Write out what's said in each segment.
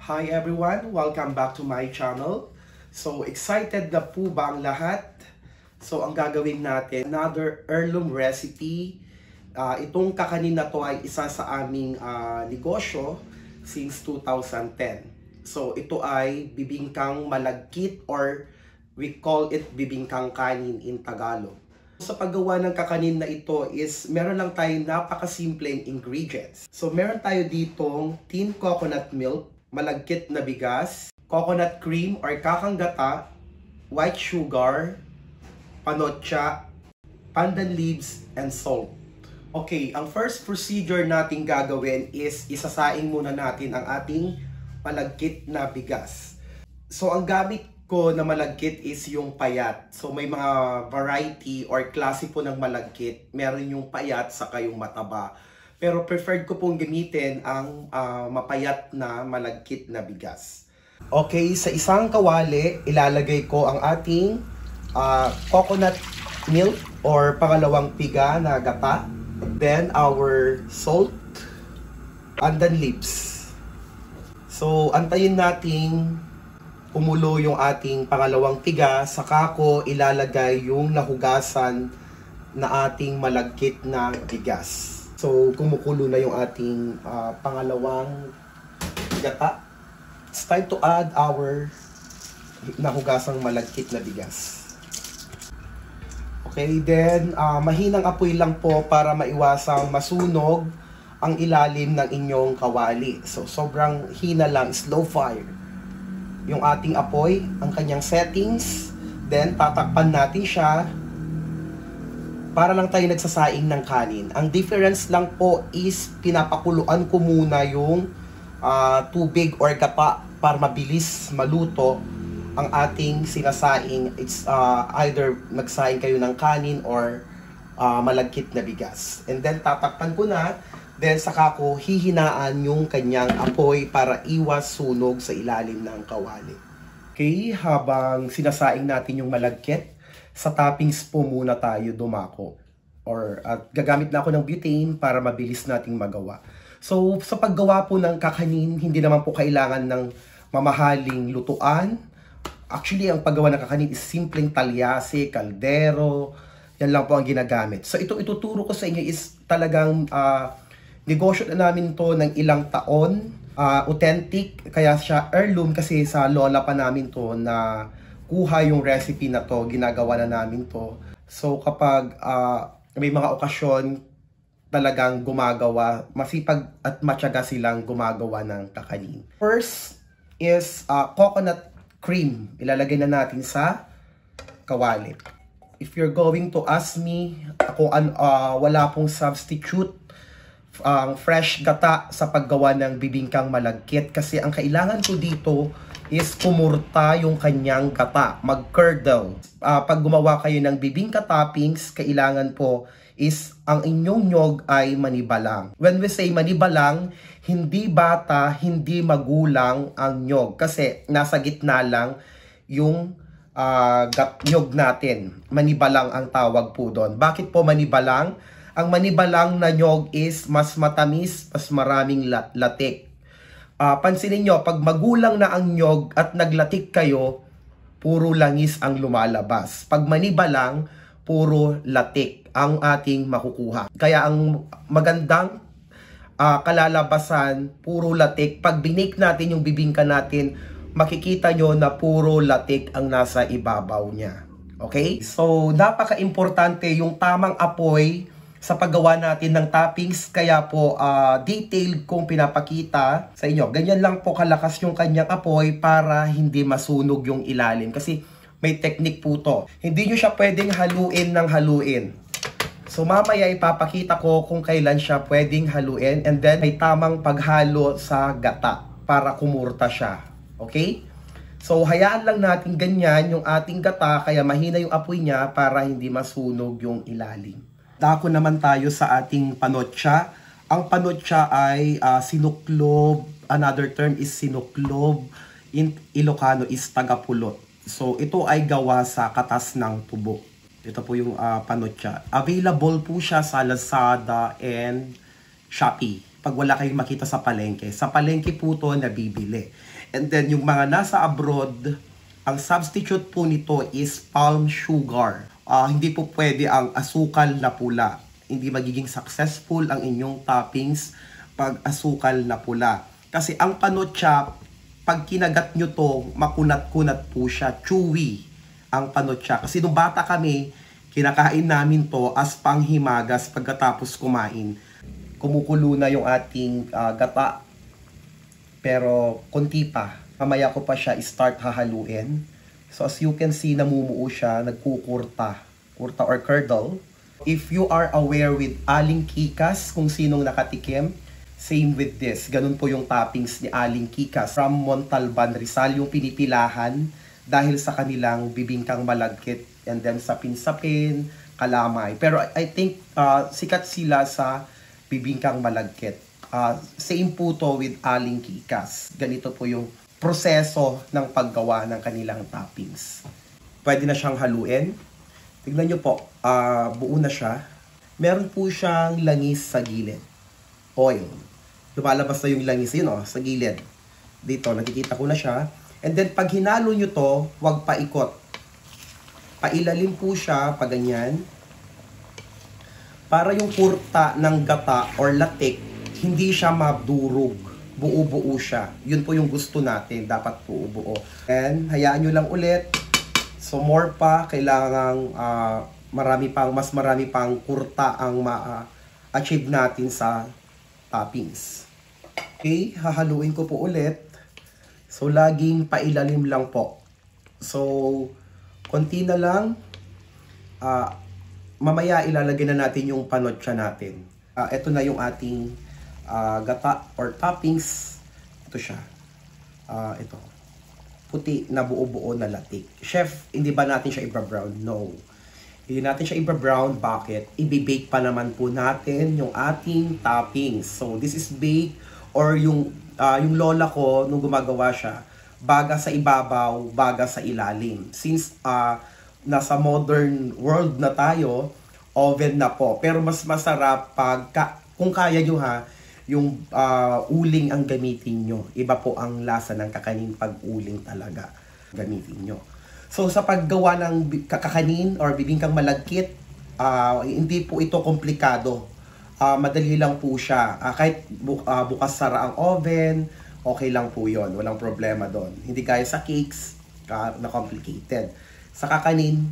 Hi everyone! Welcome back to my channel. So, excited na po ba ang lahat? So, ang gagawin natin, another heirloom recipe. Itong kakanin na to ay isa sa aming negosyo since 2010. So, ito ay bibingkang malagkit or we call it bibingkang kanin in Tagalog. Sa paggawa ng kakanin na ito is meron lang tayong napakasimpleng ingredients. So, meron tayo ditong tin coconut milk, malagkit na bigas, coconut cream or kakang gata, white sugar, panotcha, pandan leaves, and salt. Okay, ang first procedure natin gagawin is isasaing muna natin ang ating malagkit na bigas. So, ang gamit ko na malagkit is yung payat. So, may mga variety or klase po ng malagkit. Meron yung payat saka yung mataba. Pero preferred ko pong gamitin ang mapayat na malagkit na bigas. Okay, sa isang kawali, ilalagay ko ang ating coconut milk or pangalawang piga na gata. Then our salt, pandan leaves. So, antayin nating kumulo yung ating pangalawang piga. Saka ko ilalagay yung nahugasan na ating malagkit na bigas. So, kumukulo na yung ating pangalawang gata. It's time to add our nahugasang malagkit na bigas. Okay, then mahinang apoy lang po para maiwasang masunog ang ilalim ng inyong kawali. So, sobrang hina lang, slow fire. Yung ating apoy, ang kanyang settings. Then, tatakpan natin siya para lang tayo nagsasaing ng kanin. Ang difference lang po is pinapakuluan ko muna yung tubig or gata para mabilis maluto ang ating sinasaing. It's either magsaing kayo ng kanin or malagkit na bigas. And then tatakpan ko na, then saka ko hihinaan yung kanyang apoy para iwas sunog sa ilalim ng kawali. Okay, habang sinasaing natin yung malagkit, sa toppings po muna tayo dumako. Gagamit na ako ng butane para mabilis nating magawa. So, sa paggawa po ng kakanin, hindi naman po kailangan ng mamahaling lutuan. Actually, ang paggawa ng kakanin is simpleng talyase, kaldero. Yan lang po ang ginagamit. So, ituturo ko sa inyo is talagang negosyo na namin to ng ilang taon. Authentic, kaya siya heirloom kasi sa lola pa namin to na kuha yung recipe na to, ginagawa na namin to. So kapag may mga okasyon talagang gumagawa, masipag at matyaga silang gumagawa ng kakanin. First is coconut cream. Ilalagay na natin sa kawali. If you're going to ask me kung wala pong substitute fresh gata sa paggawa ng bibingkang malagkit kasi ang kailangan ko dito is kumurta yung kanyang gata, mag-curdle. Pag gumawa kayo ng bibingka toppings, kailangan po is ang inyong nyog ay manibalang. When we say manibalang, hindi bata, hindi magulang ang nyog kasi nasa gitna lang yung nyog natin. Manibalang ang tawag po doon. Bakit po manibalang? Ang manibalang na nyog is mas matamis, mas maraming latik. Pansinin nyo, pag magulang na ang nyog at naglatik kayo, puro langis ang lumalabas. Pag manibalang, puro latik ang ating makukuha. Kaya ang magandang kalalabasan, puro latik. Pag binake natin yung bibingka natin, makikita nyo na puro latik ang nasa ibabaw niya. Okay? So, napaka-importante yung tamang apoy sa paggawa natin ng toppings, kaya po detailed kong pinapakita sa inyo. Ganyan lang po kalakas yung kanyang apoy para hindi masunog yung ilalim. Kasi may technique po to. Hindi nyo siya pwedeng haluin ng haluin. So mamaya ipapakita ko kung kailan siya pwedeng haluin. And then may tamang paghalo sa gata para kumurta siya. Okay? So hayaan lang natin ganyan yung ating gata, kaya mahina yung apoy niya para hindi masunog yung ilalim. Dako naman tayo sa ating panotcha. Ang panotcha ay sinuklob. Another term is sinuklob. In Ilocano is tagapulot. So ito ay gawa sa katas ng tubo. Ito po yung panotcha. Available po siya sa Lazada and Shopee. Pag wala kayong makita sa palengke. Sa palengke po ito nabibili. And then yung mga nasa abroad, ang substitute po nito is palm sugar. Hindi po pwede ang asukal na pula. Hindi magiging successful ang inyong toppings pag asukal na pula. Kasi ang panotcha, pag kinagat nyo to, makunat-kunat po siya, chewy ang panotcha. Kasi nung bata kami, kinakain namin to as panghimagas pagkatapos kumain. Kumukulo na yung ating gata, pero konti pa. Mamaya ko pa siya start hahaluin. So as you can see, namumuo siya, nagkukurta. Kurta or curdle. If you are aware with Aling Kikas, kung sinong nakatikim, same with this. Ganun po yung toppings ni Aling Kikas. From Montalban, Rizal, yung pinipilahan dahil sa kanilang bibingkang malagkit and then sapin-sapin, kalamay. Pero I think sikat sila sa bibingkang malagkit. Same po to with Aling Kikas. Ganito po yung proseso ng paggawa ng kanilang toppings. Pwede na siyang haluin. Tignan nyo po, buo na siya. Meron po siyang langis sa gilid. Oil. Lumalabas na yung langis yun sa gilid. Dito, nakikita ko na siya. And then, pag hinalo nyo to, huwag paikot. Pailalim po siya, pag ganyan. Para yung kurta ng gata or latik, hindi siya madurog. Buo-buo siya. Yun po yung gusto natin. Dapat buo-buo. And, hayaan nyo lang ulit. So, more pa, kailangang mas marami pang kurta ang ma-achieve natin sa toppings. Okay, hahaluin ko po ulit. So, laging pailalim lang po. So, konti na lang. Mamaya ilalagay na natin yung panotcha natin. Ito na yung ating gata or toppings. Ito siya. Ito. Puti na buo-buo na latik. Chef, hindi ba natin siya i-brown? No. Hindi natin siya i-brown. Bakit? I-bake pa naman po natin yung ating toppings. So, this is bake or yung lola ko, nung gumagawa siya, baga sa ibabaw, baga sa ilalim. Since nasa modern world na tayo, oven na po. Pero mas masarap kung kaya nyo yung uling ang gamitin nyo. Iba po ang lasa ng kakanin pag uling talaga gamitin nyo. So sa paggawa ng kakanin or bibingkang malagkit, hindi po ito komplikado. Madali lang po siya. Kahit bukas sara ang oven, okay lang po yon. Walang problema doon. Hindi gaya sa cakes na complicated. Sa kakanin,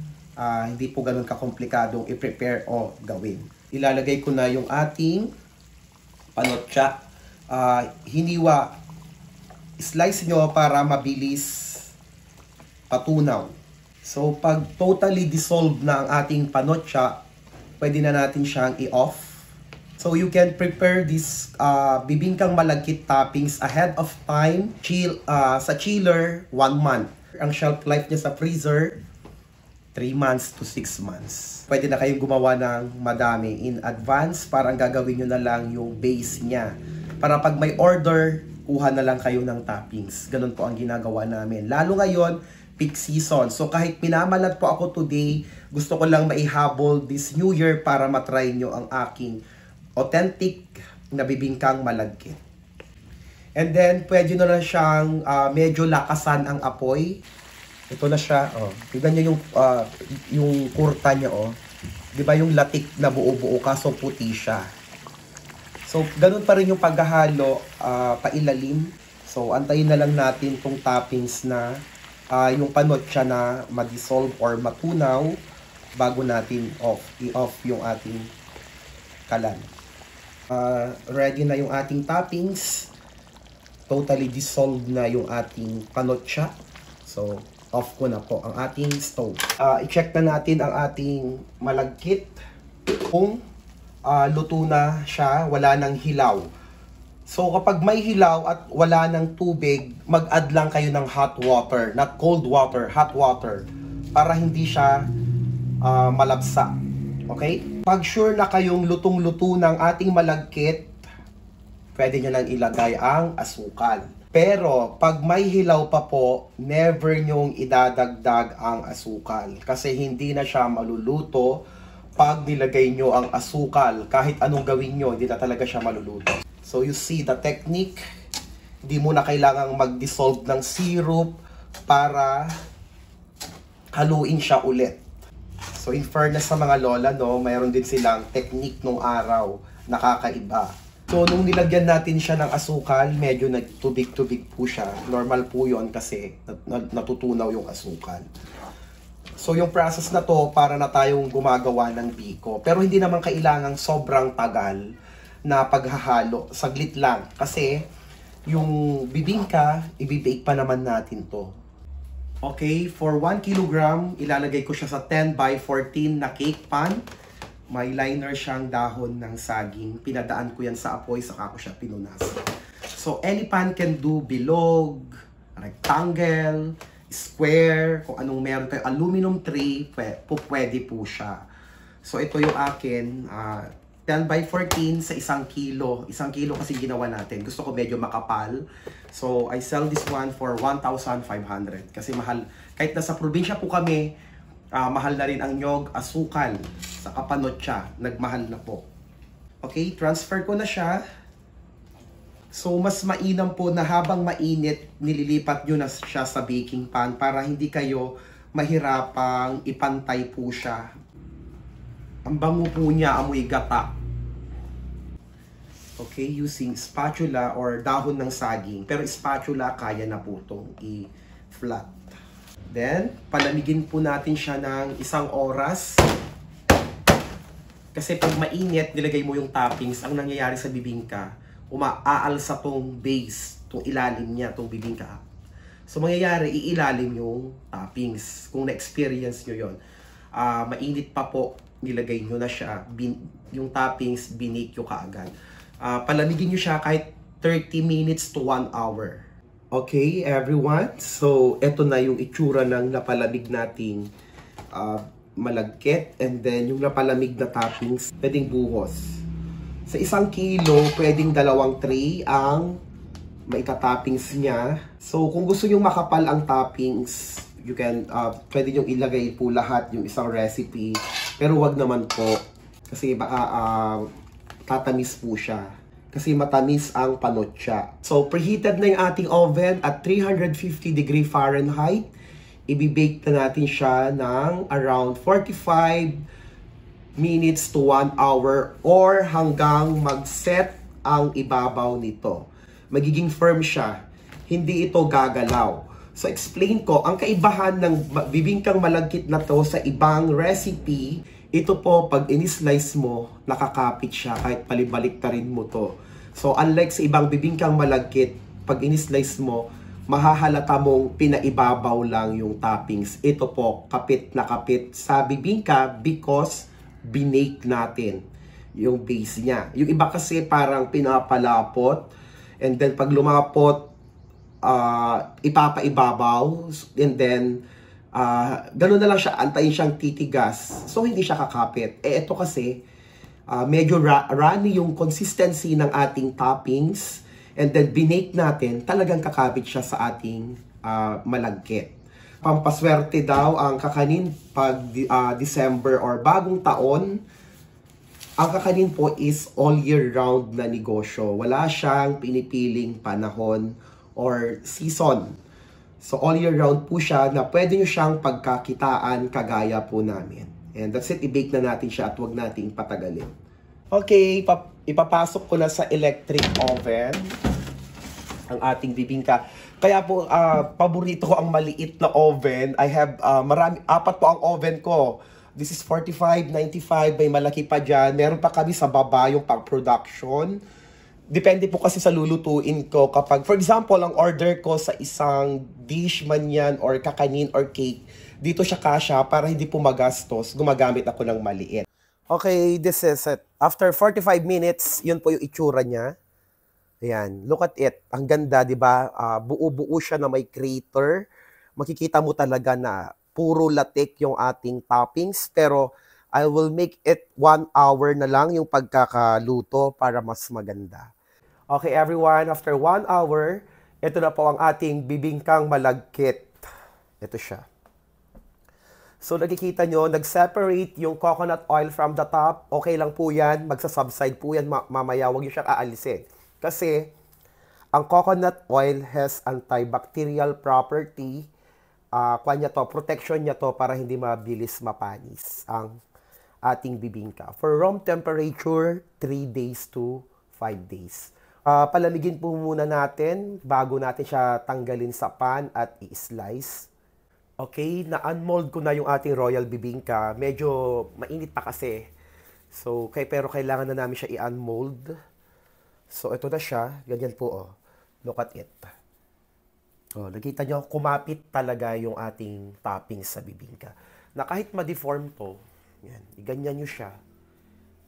hindi po ganun kakomplikadong i-prepare o gawin. Ilalagay ko na yung ating panotcha. Hiniwa. Slice nyo para mabilis patunaw. So, pag totally dissolved na ang ating panotcha, pwede na natin siyang i-off. So, you can prepare this bibingkang malagkit toppings ahead of time. Sa chiller, 1 month. Ang shelf life niya sa freezer, 3 months to 6 months. Pwede na kayong gumawa ng madami in advance. Parang gagawin nyo na lang yung base niya. Para pag may order, kuha na lang kayo ng toppings. Ganun po ang ginagawa namin. Lalo ngayon, peak season. So kahit minamalat po ako today, gusto ko lang maihabol this New Year para matry nyo ang aking authentic na bibingkang malagkit. And then, pwede na siyang medyo lakasan ang apoy. Ito na siya, tignan niyo yung kurta niya, Di ba yung latik na buo-buo kaso puti siya. So, ganun pa rin yung paghahalo, pailalim. So, antayin na lang natin tong toppings na yung panotcha na ma-dissolve or matunaw bago natin i-off yung ating kalan. Ready na yung ating toppings. Totally dissolved na yung ating panotcha. So, off ko na po ang ating stove. I-check na natin ang ating malagkit kung luto na siya, wala nang hilaw. So kapag may hilaw at wala nang tubig, mag-add lang kayo ng hot water, not cold water, hot water, para hindi siya malabsa. Okay? Pag sure na kayong lutong-luto ng ating malagkit, pwede nyo nang ilagay ang asukal. Pero, pag may hilaw pa po, never nyong idadagdag ang asukal. Kasi hindi na siya maluluto pag nilagay nyo ang asukal. Kahit anong gawin nyo, hindi na talaga siya maluluto. So, you see the technique. Hindi mo na kailangang mag-dissolve ng syrup para haluin siya ulit. So in fairness sa mga lola, no, mayroon din silang technique nung araw, nakakaiba. So nung nilagyan natin siya ng asukal, medyo nagtubig-tubig po siya. Normal po yon kasi natutunaw yung asukal. So yung process na to, para na tayong gumagawa ng biko. Pero hindi naman kailangang sobrang tagal na paghahalo. Saglit lang. Kasi yung bibingka, ibibake pa naman natin to. Okay, for 1 kilogram, ilalagay ko siya sa 10 by 14 na cake pan. May liner siyang dahon ng saging. Pinadaan ko yan sa apoy, saka ko siya pinunas. So any pan can do bilog, rectangle, square, kung anong meron kayo, aluminum tray, pwede po siya. So ito yung akin, 10 by 14 sa 1 kilo. 1 kilo kasi ginawa natin. Gusto ko medyo makapal. So I sell this one for 1,500. Kasi mahal, kahit nasa probinsya po kami, mahal na rin ang nyog, asukal, sa kapanotsa, nagmahal na po. Okay, transfer ko na siya. So, mas mainam po na habang mainit, nililipat nyo na siya sa baking pan para hindi kayo mahirapang ipantay po siya. Ang bango po niya, amoy gata. Okay, using spatula or dahon ng saging. Pero spatula, kaya na po itong i-flat. Then, palamigin po natin siya ng 1 oras. Kasi pag mainit, nilagay mo yung toppings, ang nangyayari sa bibingka, umaalsa tong base, tong ilalim niya, tong bibingka. So, mangyayari, iilalim yung toppings. Kung na-experience nyo yun. Mainit pa po, nilagay nyo na siya. Yung toppings, binake nyo kaagad. Palamigin nyo siya kahit 30 minutes to 1 hour. Okay, everyone. So, eto na yung itsura ng napalamig nating malagkit. And then, yung napalamig na toppings, pwedeng buhos. Sa 1 kilo, pwedeng 2 tray ang maitatoppings niya. So, kung gusto nyo makapal ang toppings, you can, pwede nyo ilagay po lahat yung isang recipe. Pero wag naman po. Kasi baka tatamis po siya. Kasi matamis ang panotsa. So, preheated na yung ating oven at 350 degree Fahrenheit. Ibibake na natin siya ng around 45 minutes to 1 hour or hanggang mag-set ang ibabaw nito. Magiging firm siya. Hindi ito gagalaw. So, explain ko, ang kaibahan ng bibingkang malagkit na to sa ibang recipe, ito po, pag in-slice mo, nakakapit siya kahit palibalik-tarin mo to. So, unlike sa ibang bibingkang malagkit, pag in-slice mo, mahahalata mong pinaibabaw lang yung toppings. Ito po, kapit na kapit sa bibingka because binake natin yung base niya. Yung iba kasi parang pinapalapot and then pag lumapot, ipapaibabaw and then ganun na lang siya, antayin siyang titigas. So, hindi siya kakapit. Ito kasi, medyo runny yung consistency ng ating toppings and then binake natin, talagang kakapit siya sa ating malagkit. Pampaswerte daw ang kakanin pag December or bagong taon. Ang kakanin po is all year round na negosyo. Wala siyang pinipiling panahon or season. So all year round po siya na pwede nyo siyang pagkakitaan kagaya po namin. And that's it, i-bake na natin siya at huwag nating patagalin. Okay, ipapasok ko na sa electric oven ang ating bibingka. Kaya po, paborito ko ang maliit na oven. I have, 4 po ang oven ko. This is 45, 95, may malaki pa dyan. Meron pa kami sa baba yung pag-production. Depende po kasi sa lulutuin ko. Kapag, for example, ang order ko sa isang dish man yan or kakanin or cake, dito siya kasya para hindi po magastos. Gumagamit ako ng maliit. Okay, this is it. After 45 minutes, yun po yung itsura niya. Ayan, look at it. Ang ganda, di ba? Buo-buo siya na may crater. Makikita mo talaga na puro latik yung ating toppings. Pero I will make it 1 hour na lang yung pagkakaluto para mas maganda. Okay, everyone. After 1 hour, ito na po ang ating bibingkang malagkit. Ito siya. So, nakikita nyo, nag-separate yung coconut oil from the top. Okay lang po yan. Magsa-subside po yan mamaya. Huwag nyo siyang aalisin. Kasi, Ang coconut oil has antibacterial property. Protection niya to para hindi mabilis mapanis ang ating bibingka. For room temperature, 3 days to 5 days. Palamigin po muna natin bago natin siya tanggalin sa pan at i-slice. Okay, na-unmold ko na yung ating royal bibingka. Medyo mainit pa kasi. So, pero kailangan na namin siya i-unmold. So, ito na siya. Ganyan po, oh. Look at it. Oh, nakita nyo, kumapit talaga yung ating topping sa bibingka. Na kahit ma-deform to, yan, ganyan nyo siya.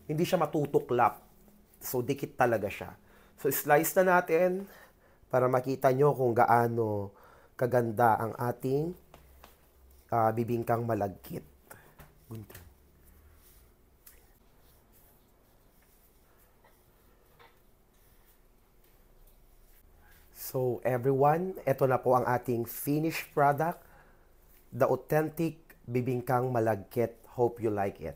Hindi siya matutuklap. So, dikit talaga siya. So, slice na natin para makita nyo kung gaano kaganda ang ating bibingkang malagkit. So, everyone, ito na po ang ating finished product. The authentic bibingkang malagkit. Hope you like it.